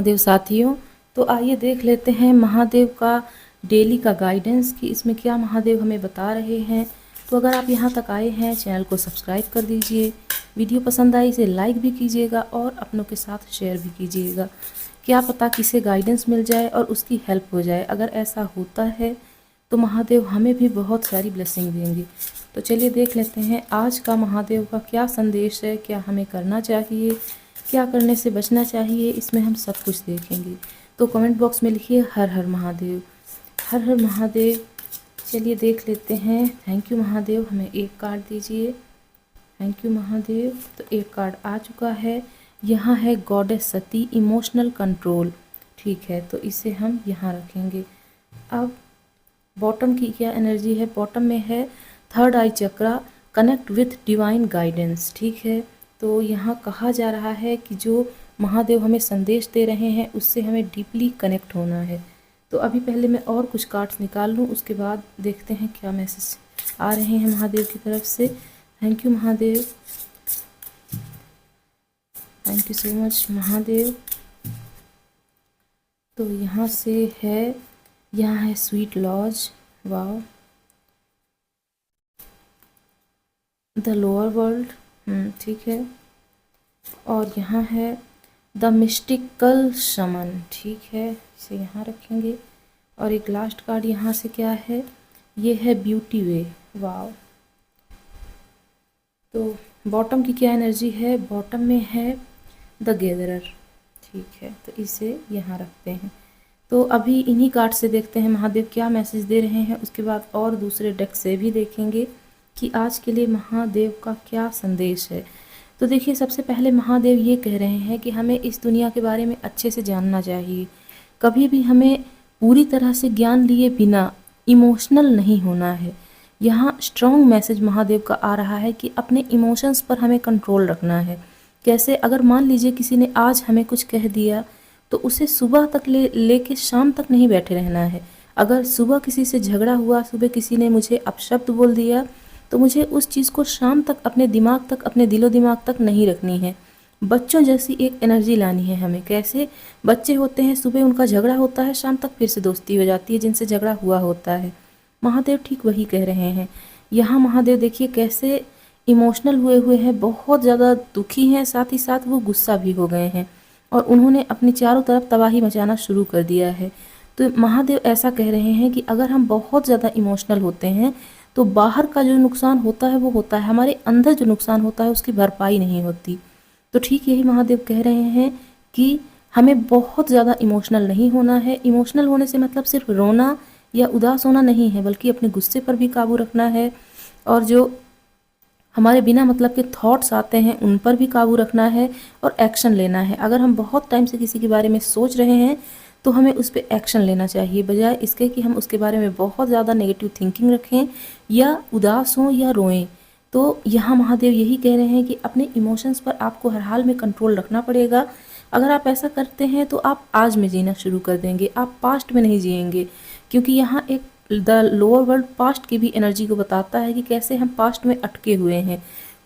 महादेव साथियों, तो आइए देख लेते हैं महादेव का डेली का गाइडेंस कि इसमें क्या महादेव हमें बता रहे हैं। तो अगर आप यहाँ तक आए हैं, चैनल को सब्सक्राइब कर दीजिए, वीडियो पसंद आई इसे लाइक भी कीजिएगा और अपनों के साथ शेयर भी कीजिएगा। क्या पता किसे गाइडेंस मिल जाए और उसकी हेल्प हो जाए। अगर ऐसा होता है तो महादेव हमें भी बहुत सारी ब्लेसिंग देंगे। तो चलिए देख लेते हैं आज का महादेव का क्या संदेश है, क्या हमें करना चाहिए, क्या करने से बचना चाहिए, इसमें हम सब कुछ देखेंगे। तो कमेंट बॉक्स में लिखिए हर हर महादेव, हर हर महादेव। चलिए देख लेते हैं। थैंक यू महादेव, हमें एक कार्ड दीजिए। Thank you Mahadev. तो एक कार्ड आ चुका है, यहाँ है गॉडेस सती, इमोशनल कंट्रोल। ठीक है, तो इसे हम यहाँ रखेंगे। अब बॉटम की क्या एनर्जी है? बॉटम में है third I chakra, connect with divine guidance. ठीक है, तो यहाँ कहा जा रहा है कि जो महादेव हमें संदेश दे रहे हैं उससे हमें डीपली कनेक्ट होना है। तो अभी पहले मैं और कुछ कार्ड्स निकाल लूँ, उसके बाद देखते हैं क्या मैसेज आ रहे हैं महादेव की तरफ से। Thank you Mahadev, thank you so much Mahadev. तो यहाँ से है, यहाँ है sweet lodge, wow, the lower world. ठीक है, और यहाँ है द मिस्टिकल शमन। ठीक है, इसे यहाँ रखेंगे। और एक लास्ट कार्ड यहाँ से क्या है? ये है ब्यूटी वे, वाओ। तो बॉटम की क्या एनर्जी है? बॉटम में है द गैदरर। ठीक है, तो इसे यहाँ रखते हैं। तो अभी इन्हीं कार्ड से देखते हैं महादेव क्या मैसेज दे रहे हैं, उसके बाद और दूसरे डेक से भी देखेंगे कि आज के लिए महादेव का क्या संदेश है। तो देखिए, सबसे पहले महादेव ये कह रहे हैं कि हमें इस दुनिया के बारे में अच्छे से जानना चाहिए। कभी भी हमें पूरी तरह से ज्ञान लिए बिना इमोशनल नहीं होना है। यहाँ स्ट्रॉन्ग मैसेज महादेव का आ रहा है कि अपने इमोशंस पर हमें कंट्रोल रखना है। कैसे? अगर मान लीजिए किसी ने आज हमें कुछ कह दिया तो उसे सुबह तक लेके शाम तक नहीं बैठे रहना है। अगर सुबह किसी से झगड़ा हुआ, सुबह किसी ने मुझे अपशब्द बोल दिया, तो मुझे उस चीज़ को शाम तक अपने दिमाग तक, अपने दिलो दिमाग तक नहीं रखनी है। बच्चों जैसी एक एनर्जी लानी है हमें। कैसे? बच्चे होते हैं, सुबह उनका झगड़ा होता है, शाम तक फिर से दोस्ती हो जाती है जिनसे झगड़ा हुआ होता है। महादेव ठीक वही कह रहे हैं। यहाँ महादेव देखिए कैसे इमोशनल हुए हैं, बहुत ज़्यादा दुखी हैं, साथ ही साथ वो गुस्सा भी हो गए हैं और उन्होंने अपनी चारों तरफ तबाही मचाना शुरू कर दिया है। तो महादेव ऐसा कह रहे हैं कि अगर हम बहुत ज़्यादा इमोशनल होते हैं तो बाहर का जो नुकसान होता है वो होता है, हमारे अंदर जो नुकसान होता है उसकी भरपाई नहीं होती। तो ठीक यही महादेव कह रहे हैं कि हमें बहुत ज़्यादा इमोशनल नहीं होना है। इमोशनल होने से मतलब सिर्फ रोना या उदास होना नहीं है, बल्कि अपने गुस्से पर भी काबू रखना है और जो हमारे बिना मतलब के थॉट्स आते हैं उन पर भी काबू रखना है और एक्शन लेना है। अगर हम बहुत टाइम से किसी के बारे में सोच रहे हैं तो हमें उस पर एक्शन लेना चाहिए, बजाय इसके कि हम उसके बारे में बहुत ज़्यादा नेगेटिव थिंकिंग रखें या उदास हों या रोएं। तो यहाँ महादेव यही कह रहे हैं कि अपने इमोशंस पर आपको हर हाल में कंट्रोल रखना पड़ेगा। अगर आप ऐसा करते हैं तो आप आज में जीना शुरू कर देंगे, आप पास्ट में नहीं जिएंगे। क्योंकि यहाँ एक द लोअर वर्ल्ड पास्ट की भी एनर्जी को बताता है कि कैसे हम पास्ट में अटके हुए हैं।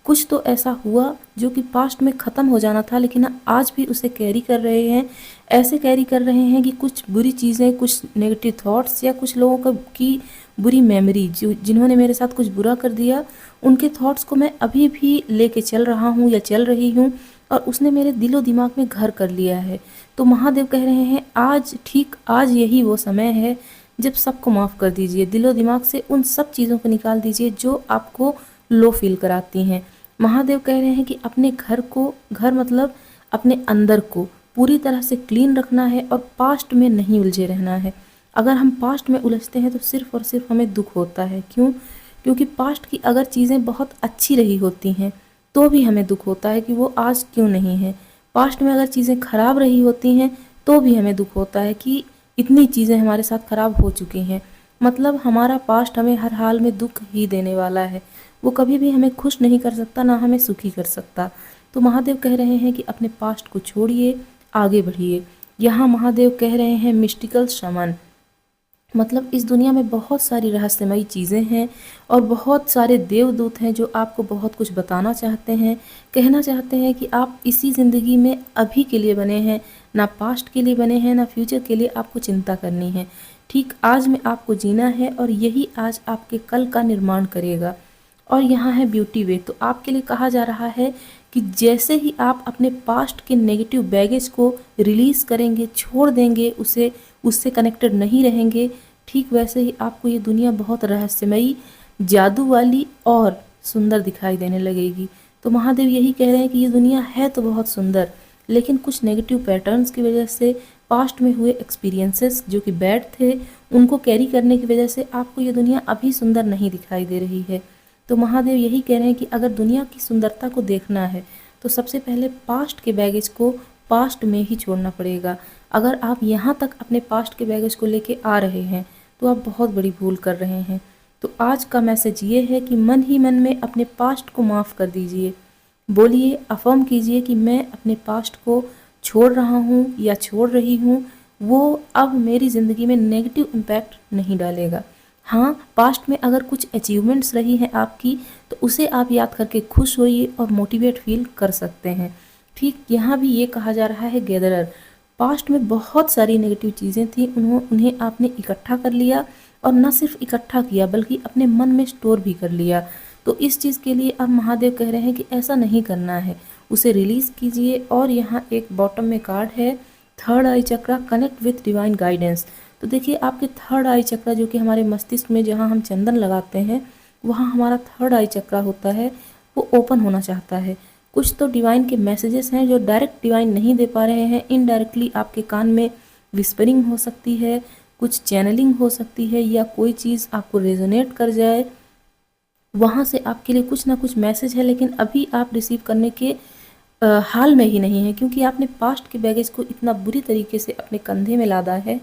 कुछ तो ऐसा हुआ जो कि पास्ट में ख़त्म हो जाना था, लेकिन आज भी उसे कैरी कर रहे हैं। ऐसे कैरी कर रहे हैं कि कुछ बुरी चीज़ें, कुछ नेगेटिव थॉट्स या कुछ लोगों की बुरी मेमोरी, जो जिन्होंने मेरे साथ कुछ बुरा कर दिया, उनके थॉट्स को मैं अभी भी लेके चल रहा हूँ या चल रही हूँ और उसने मेरे दिलो दिमाग में घर कर लिया है। तो महादेव कह रहे हैं आज, ठीक आज यही वो समय है जब सबको माफ़ कर दीजिए। दिलो दिमाग से उन सब चीज़ों को निकाल दीजिए जो आपको लो फील कराती हैं। महादेव कह रहे हैं कि अपने घर को, घर मतलब अपने अंदर को पूरी तरह से क्लीन रखना है और पास्ट में नहीं उलझे रहना है। अगर हम पास्ट में उलझते हैं तो सिर्फ़ और सिर्फ हमें दुख होता है। क्यों? क्योंकि पास्ट की अगर चीज़ें बहुत अच्छी रही होती हैं तो भी हमें दुख होता है कि वो आज क्यों नहीं है। पास्ट में अगर चीज़ें खराब रही होती हैं तो भी हमें दुख होता है कि इतनी चीज़ें हमारे साथ खराब हो चुकी हैं। मतलब हमारा पास्ट हमें हर हाल में दुख ही देने वाला है। वो कभी भी हमें खुश नहीं कर सकता, ना हमें सुखी कर सकता। तो महादेव कह रहे हैं कि अपने पास्ट को छोड़िए, आगे बढ़िए। यहाँ महादेव कह रहे हैं मिस्टिकल शमन। मतलब इस दुनिया में बहुत सारी रहस्यमयी चीज़ें हैं और बहुत सारे देवदूत हैं जो आपको बहुत कुछ बताना चाहते हैं, कहना चाहते हैं कि आप इसी ज़िंदगी में अभी के लिए बने हैं, ना पास्ट के लिए बने हैं, ना फ्यूचर के लिए आपको चिंता करनी है। ठीक आज में आपको जीना है और यही आज आपके कल का निर्माण करेगा। और यहाँ है ब्यूटी वे, तो आपके लिए कहा जा रहा है कि जैसे ही आप अपने पास्ट के नेगेटिव बैगेज को रिलीज़ करेंगे, छोड़ देंगे, उसे उससे कनेक्टेड नहीं रहेंगे, ठीक वैसे ही आपको ये दुनिया बहुत रहस्यमयी, जादू वाली और सुंदर दिखाई देने लगेगी। तो महादेव यही कह रहे हैं कि ये दुनिया है तो बहुत सुंदर, लेकिन कुछ नेगेटिव पैटर्न्स की वजह से, पास्ट में हुए एक्सपीरियंसेस जो कि बैड थे, उनको कैरी करने की वजह से आपको ये दुनिया अभी सुंदर नहीं दिखाई दे रही है। तो महादेव यही कह रहे हैं कि अगर दुनिया की सुंदरता को देखना है तो सबसे पहले पास्ट के बैगेज को पास्ट में ही छोड़ना पड़ेगा। अगर आप यहाँ तक अपने पास्ट के बैगेज को लेके आ रहे हैं तो आप बहुत बड़ी भूल कर रहे हैं। तो आज का मैसेज ये है कि मन ही मन में अपने पास्ट को माफ़ कर दीजिए। बोलिए, अफर्म कीजिए कि मैं अपने पास्ट को छोड़ रहा हूँ या छोड़ रही हूँ, वो अब मेरी ज़िंदगी में नेगेटिव इम्पैक्ट नहीं डालेगा। हाँ, पास्ट में अगर कुछ अचीवमेंट्स रही हैं आपकी तो उसे आप याद करके खुश होइए और मोटिवेट फील कर सकते हैं। ठीक यहाँ भी ये कहा जा रहा है गैदरर, पास्ट में बहुत सारी नेगेटिव चीज़ें थी, उन्हें आपने इकट्ठा कर लिया और न सिर्फ इकट्ठा किया बल्कि अपने मन में स्टोर भी कर लिया। तो इस चीज़ के लिए अब महादेव कह रहे हैं कि ऐसा नहीं करना है, उसे रिलीज़ कीजिए। और यहाँ एक बॉटम में कार्ड है, third I chakra connect with divine guidance. तो देखिए आपके थर्ड आई चक्रा जो कि हमारे मस्तिष्क में जहाँ हम चंदन लगाते हैं वहाँ हमारा थर्ड आई चक्रा होता है, वो ओपन होना चाहता है। कुछ तो डिवाइन के मैसेजेस हैं जो डायरेक्ट डिवाइन नहीं दे पा रहे हैं, इनडायरेक्टली आपके कान में विस्परिंग हो सकती है, कुछ चैनलिंग हो सकती है, या कोई चीज़ आपको रेजोनेट कर जाए, वहाँ से आपके लिए कुछ ना कुछ मैसेज है, लेकिन अभी आप रिसीव करने के हाल में ही नहीं है, क्योंकि आपने पास्ट के बैगेज को इतना बुरी तरीके से अपने कंधे में लादा है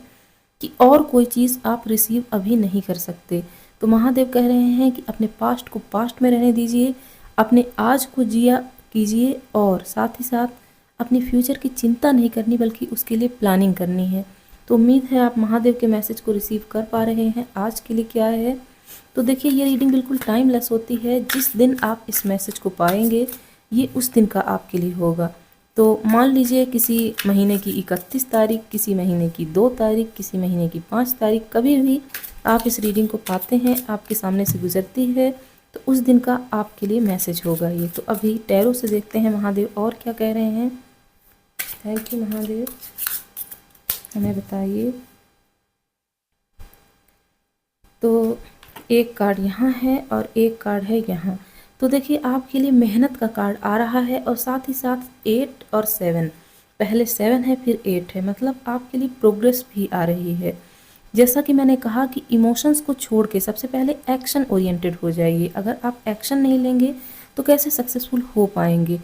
कि और कोई चीज़ आप रिसीव अभी नहीं कर सकते। तो महादेव कह रहे हैं कि अपने पास्ट को पास्ट में रहने दीजिए, अपने आज को जिया कीजिए और साथ ही साथ अपने फ्यूचर की चिंता नहीं करनी बल्कि उसके लिए प्लानिंग करनी है। तो उम्मीद है आप महादेव के मैसेज को रिसीव कर पा रहे हैं। आज के लिए क्या है, तो देखिए ये रीडिंग बिल्कुल टाइमलेस होती है। जिस दिन आप इस मैसेज को पाएंगे ये उस दिन का आपके लिए होगा। तो मान लीजिए किसी महीने की 31 तारीख, किसी महीने की 2 तारीख, किसी महीने की 5 तारीख, कभी भी आप इस रीडिंग को पाते हैं, आपके सामने से गुजरती है, तो उस दिन का आपके लिए मैसेज होगा ये। तो अभी टैरो से देखते हैं महादेव और क्या कह रहे हैं। थैंक यू महादेव, हमें बताइए। तो एक कार्ड यहाँ है और एक कार्ड है यहाँ। तो देखिए आपके लिए मेहनत का कार्ड आ रहा है और साथ ही साथ 8 और 7, पहले 7 है फिर 8 है, मतलब आपके लिए प्रोग्रेस भी आ रही है। जैसा कि मैंने कहा कि इमोशंस को छोड़ के सबसे पहले एक्शन ओरिएंटेड हो जाइए। अगर आप एक्शन नहीं लेंगे तो कैसे सक्सेसफुल हो पाएंगे।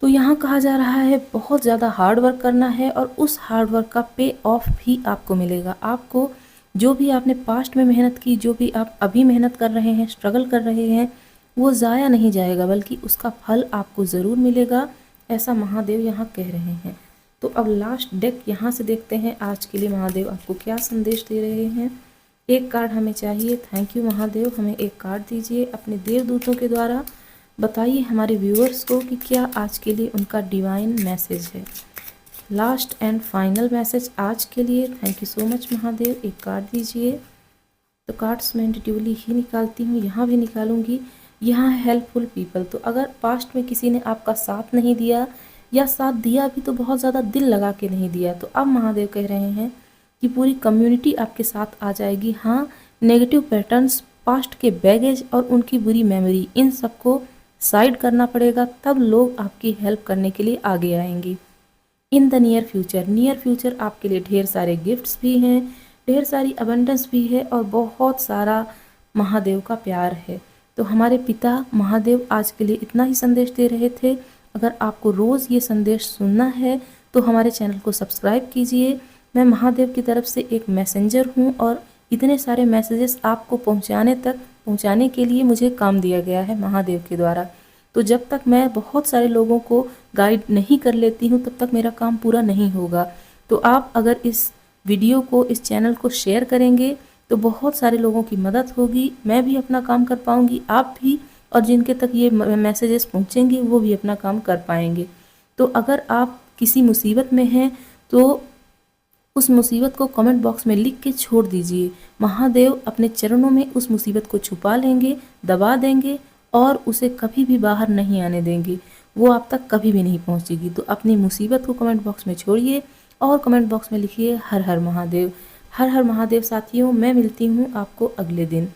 तो यहाँ कहा जा रहा है बहुत ज़्यादा हार्ड वर्क करना है और उस हार्ड वर्क का पे ऑफ भी आपको मिलेगा। आपको जो भी आपने पास्ट में मेहनत की, जो भी आप अभी मेहनत कर रहे हैं, स्ट्रगल कर रहे हैं, वो ज़ाया नहीं जाएगा बल्कि उसका फल आपको ज़रूर मिलेगा, ऐसा महादेव यहाँ कह रहे हैं। तो अब लास्ट डेक यहाँ से देखते हैं आज के लिए महादेव आपको क्या संदेश दे रहे हैं। एक कार्ड हमें चाहिए। थैंक यू महादेव, हमें एक कार्ड दीजिए अपने देवदूतों के द्वारा। बताइए हमारे व्यूअर्स को कि क्या आज के लिए उनका डिवाइन मैसेज है। लास्ट एंड फाइनल मैसेज आज के लिए। Thank you so much Mahadev, एक कार्ड दीजिए। तो कार्ड्स मैं इंडिविजुअली ही निकालती हूँ, यहाँ भी निकालूंगी। यहाँ है हेल्पफुल पीपल। तो अगर पास्ट में किसी ने आपका साथ नहीं दिया या साथ दिया भी तो बहुत ज़्यादा दिल लगा के नहीं दिया, तो अब महादेव कह रहे हैं कि पूरी कम्युनिटी आपके साथ आ जाएगी। हाँ, नेगेटिव पैटर्न्स, पास्ट के बैगेज और उनकी बुरी मेमोरी, इन सबको साइड करना पड़ेगा, तब लोग आपकी हेल्प करने के लिए आगे आएंगे। इन द नियर फ्यूचर आपके लिए ढेर सारे गिफ्ट्स भी हैं, ढेर सारी अबंडेंस भी है और बहुत सारा महादेव का प्यार है। तो हमारे पिता महादेव आज के लिए इतना ही संदेश दे रहे थे। अगर आपको रोज़ ये संदेश सुनना है तो हमारे चैनल को सब्सक्राइब कीजिए। मैं महादेव की तरफ से एक मैसेंजर हूँ और इतने सारे मैसेजेस आपको पहुँचाने के लिए मुझे काम दिया गया है महादेव के द्वारा। तो जब तक मैं बहुत सारे लोगों को गाइड नहीं कर लेती हूँ तब तक मेरा काम पूरा नहीं होगा। तो आप अगर इस वीडियो को, इस चैनल को शेयर करेंगे तो बहुत सारे लोगों की मदद होगी, मैं भी अपना काम कर पाऊँगी, आप भी, और जिनके तक ये मैसेजेस पहुँचेंगे वो भी अपना काम कर पाएंगे। तो अगर आप किसी मुसीबत में हैं तो उस मुसीबत को कमेंट बॉक्स में लिख के छोड़ दीजिए। महादेव अपने चरणों में उस मुसीबत को छुपा लेंगे, दबा देंगे और उसे कभी भी बाहर नहीं आने देंगे, वो आप तक कभी भी नहीं पहुंचेगी। तो अपनी मुसीबत को कमेंट बॉक्स में छोड़िए और कमेंट बॉक्स में लिखिए हर हर महादेव। हर हर महादेव साथियों, मैं मिलती हूँ आपको अगले दिन।